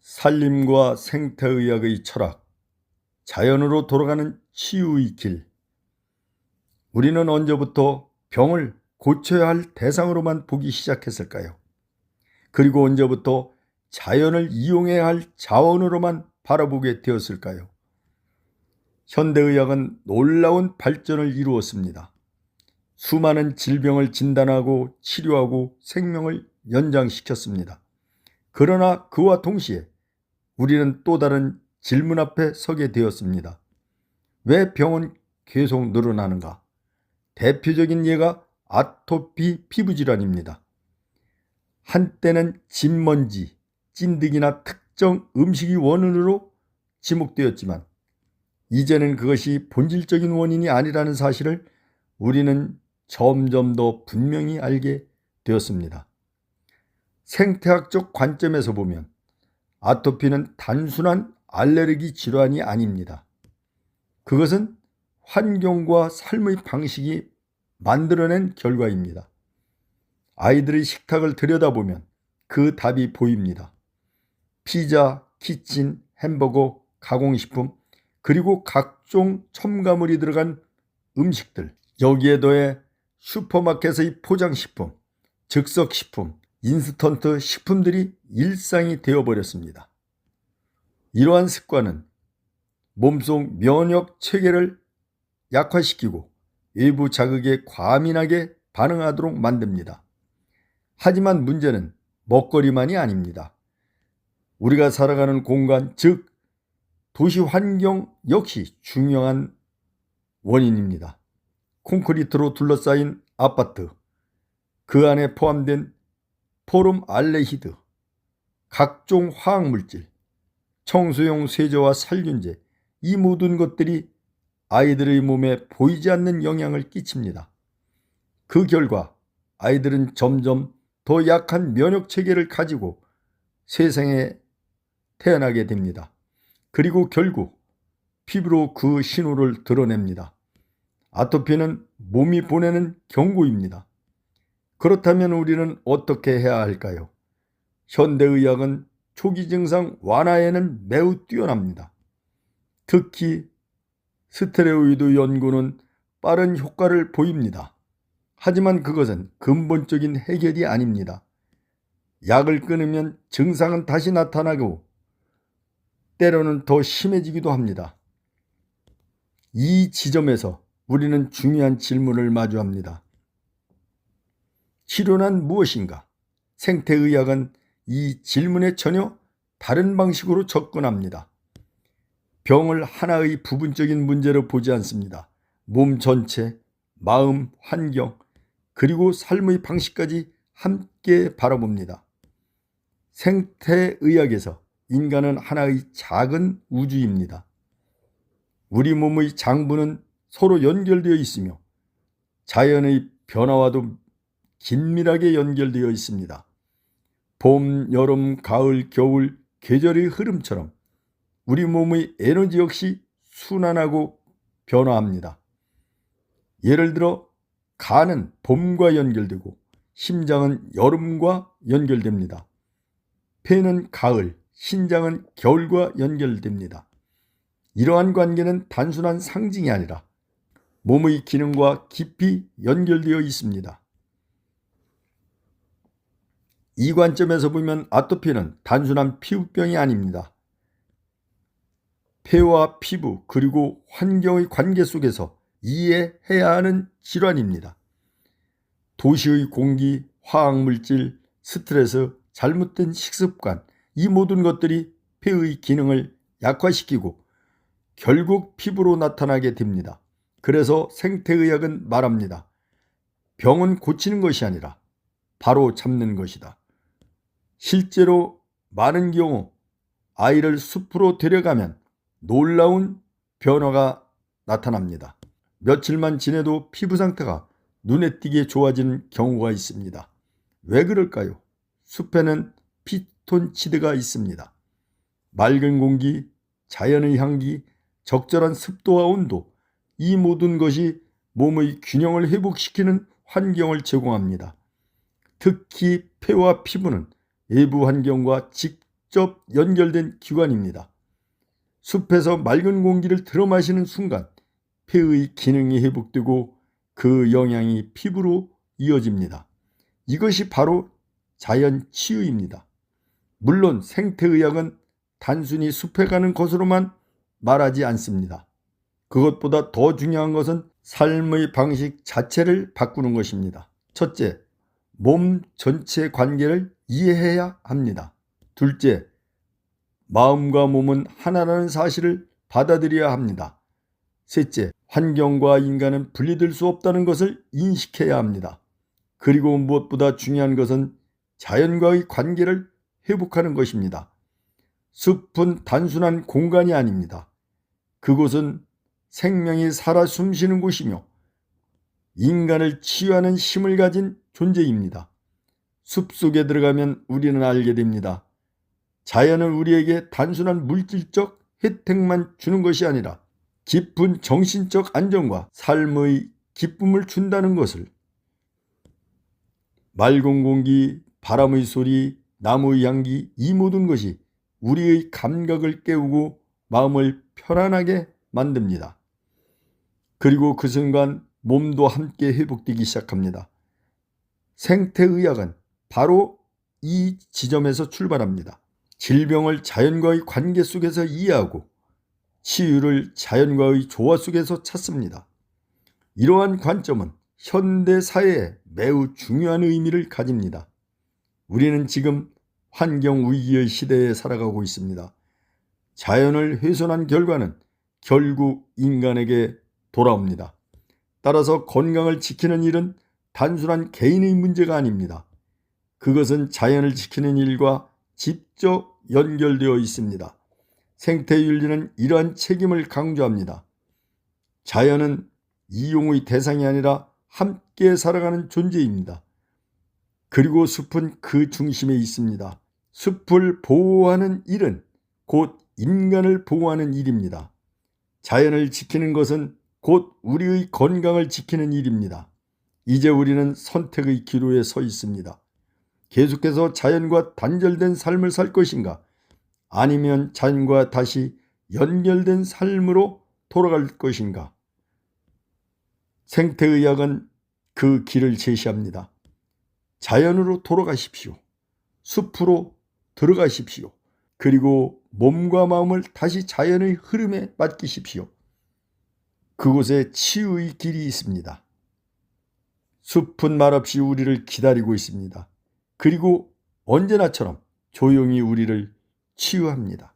산림과 생태의학의 철학, 자연으로 돌아가는 치유의 길. 우리는 언제부터 병을 고쳐야 할 대상으로만 보기 시작했을까요? 그리고 언제부터 자연을 이용해야 할 자원으로만 바라보게 되었을까요? 현대의학은 놀라운 발전을 이루었습니다. 수많은 질병을 진단하고 치료하고 생명을 연장시켰습니다. 그러나 그와 동시에 우리는 또 다른 질문 앞에 서게 되었습니다. 왜 병은 계속 늘어나는가? 대표적인 예가 아토피 피부질환입니다. 한때는 진먼지, 찐득이나 특정 음식이 원인으로 지목되었지만 이제는 그것이 본질적인 원인이 아니라는 사실을 우리는 점점 더 분명히 알게 되었습니다. 생태학적 관점에서 보면 아토피는 단순한 알레르기 질환이 아닙니다. 그것은 환경과 삶의 방식이 만들어낸 결과입니다. 아이들의 식탁을 들여다보면 그 답이 보입니다. 피자, 키친, 햄버거, 가공식품, 그리고 각종 첨가물이 들어간 음식들, 여기에 더해 슈퍼마켓의 포장식품, 즉석식품, 인스턴트 식품들이 일상이 되어버렸습니다. 이러한 습관은 몸속 면역 체계를 약화시키고 외부 자극에 과민하게 반응하도록 만듭니다. 하지만 문제는 먹거리만이 아닙니다. 우리가 살아가는 공간, 즉 도시 환경 역시 중요한 원인입니다. 콘크리트로 둘러싸인 아파트, 그 안에 포함된 포름알데히드, 각종 화학물질, 청소용 세제와 살균제, 이 모든 것들이 아이들의 몸에 보이지 않는 영향을 끼칩니다. 그 결과 아이들은 점점 더 약한 면역 체계를 가지고 세상에 태어나게 됩니다. 그리고 결국 피부로 그 신호를 드러냅니다. 아토피는 몸이 보내는 경고입니다. 그렇다면 우리는 어떻게 해야 할까요? 현대의학은 초기 증상 완화에는 매우 뛰어납니다. 특히 스테로이드 연구는 빠른 효과를 보입니다. 하지만 그것은 근본적인 해결이 아닙니다. 약을 끊으면 증상은 다시 나타나고 때로는 더 심해지기도 합니다. 이 지점에서 우리는 중요한 질문을 마주합니다. 치료는 무엇인가? 생태의학은 이 질문에 전혀 다른 방식으로 접근합니다. 병을 하나의 부분적인 문제로 보지 않습니다. 몸 전체, 마음, 환경, 그리고 삶의 방식까지 함께 바라봅니다. 생태의학에서 인간은 하나의 작은 우주입니다. 우리 몸의 장부는 서로 연결되어 있으며 자연의 변화와도 긴밀하게 연결되어 있습니다. 봄, 여름, 가을, 겨울, 계절의 흐름처럼 우리 몸의 에너지 역시 순환하고 변화합니다. 예를 들어 간은 봄과 연결되고 심장은 여름과 연결됩니다. 폐는 가을, 신장은 겨울과 연결됩니다. 이러한 관계는 단순한 상징이 아니라 몸의 기능과 깊이 연결되어 있습니다. 이 관점에서 보면 아토피는 단순한 피부병이 아닙니다. 폐와 피부 그리고 환경의 관계 속에서 이해해야 하는 질환입니다. 도시의 공기, 화학물질, 스트레스, 잘못된 식습관, 이 모든 것들이 폐의 기능을 약화시키고 결국 피부로 나타나게 됩니다. 그래서 생태의학은 말합니다. 병은 고치는 것이 아니라 바로 잡는 것이다. 실제로 많은 경우 아이를 숲으로 데려가면 놀라운 변화가 나타납니다. 며칠만 지내도 피부 상태가 눈에 띄게 좋아지는 경우가 있습니다. 왜 그럴까요? 숲에는 피톤치드가 있습니다. 맑은 공기, 자연의 향기, 적절한 습도와 온도, 이 모든 것이 몸의 균형을 회복시키는 환경을 제공합니다. 특히 폐와 피부는 외부 환경과 직접 연결된 기관입니다. 숲에서 맑은 공기를 들어마시는 순간 폐의 기능이 회복되고 그 영양이 피부로 이어집니다. 이것이 바로 자연 치유입니다. 물론 생태의학은 단순히 숲에 가는 것으로만 말하지 않습니다. 그것보다 더 중요한 것은 삶의 방식 자체를 바꾸는 것입니다. 첫째, 몸 전체 관계를 이해해야 합니다. 둘째, 마음과 몸은 하나라는 사실을 받아들여야 합니다. 셋째, 환경과 인간은 분리될 수 없다는 것을 인식해야 합니다. 그리고 무엇보다 중요한 것은 자연과의 관계를 회복하는 것입니다. 숲은 단순한 공간이 아닙니다. 그곳은 생명이 살아 숨쉬는 곳이며 인간을 치유하는 힘을 가진 존재입니다. 숲속에 들어가면 우리는 알게 됩니다. 자연은 우리에게 단순한 물질적 혜택만 주는 것이 아니라 깊은 정신적 안정과 삶의 기쁨을 준다는 것을. 맑은 공기, 바람의 소리, 나무의 향기, 이 모든 것이 우리의 감각을 깨우고 마음을 편안하게 만듭니다. 그리고 그 순간 몸도 함께 회복되기 시작합니다. 생태의학은 바로 이 지점에서 출발합니다. 질병을 자연과의 관계 속에서 이해하고 치유를 자연과의 조화 속에서 찾습니다. 이러한 관점은 현대 사회에 매우 중요한 의미를 가집니다. 우리는 지금 환경 위기의 시대에 살아가고 있습니다. 자연을 훼손한 결과는 결국 인간에게 돌아옵니다. 따라서 건강을 지키는 일은 단순한 개인의 문제가 아닙니다. 그것은 자연을 지키는 일과 직접 연결되어 있습니다. 생태윤리는 이러한 책임을 강조합니다. 자연은 이용의 대상이 아니라 함께 살아가는 존재입니다. 그리고 숲은 그 중심에 있습니다. 숲을 보호하는 일은 곧 인간을 보호하는 일입니다. 자연을 지키는 것은 곧 우리의 건강을 지키는 일입니다. 이제 우리는 선택의 기로에 서 있습니다. 계속해서 자연과 단절된 삶을 살 것인가? 아니면 자연과 다시 연결된 삶으로 돌아갈 것인가? 생태의학은 그 길을 제시합니다. 자연으로 돌아가십시오. 숲으로 들어가십시오. 그리고 몸과 마음을 다시 자연의 흐름에 맡기십시오. 그곳에 치유의 길이 있습니다. 숲은 말없이 우리를 기다리고 있습니다. 그리고 언제나처럼 조용히 우리를 치유합니다.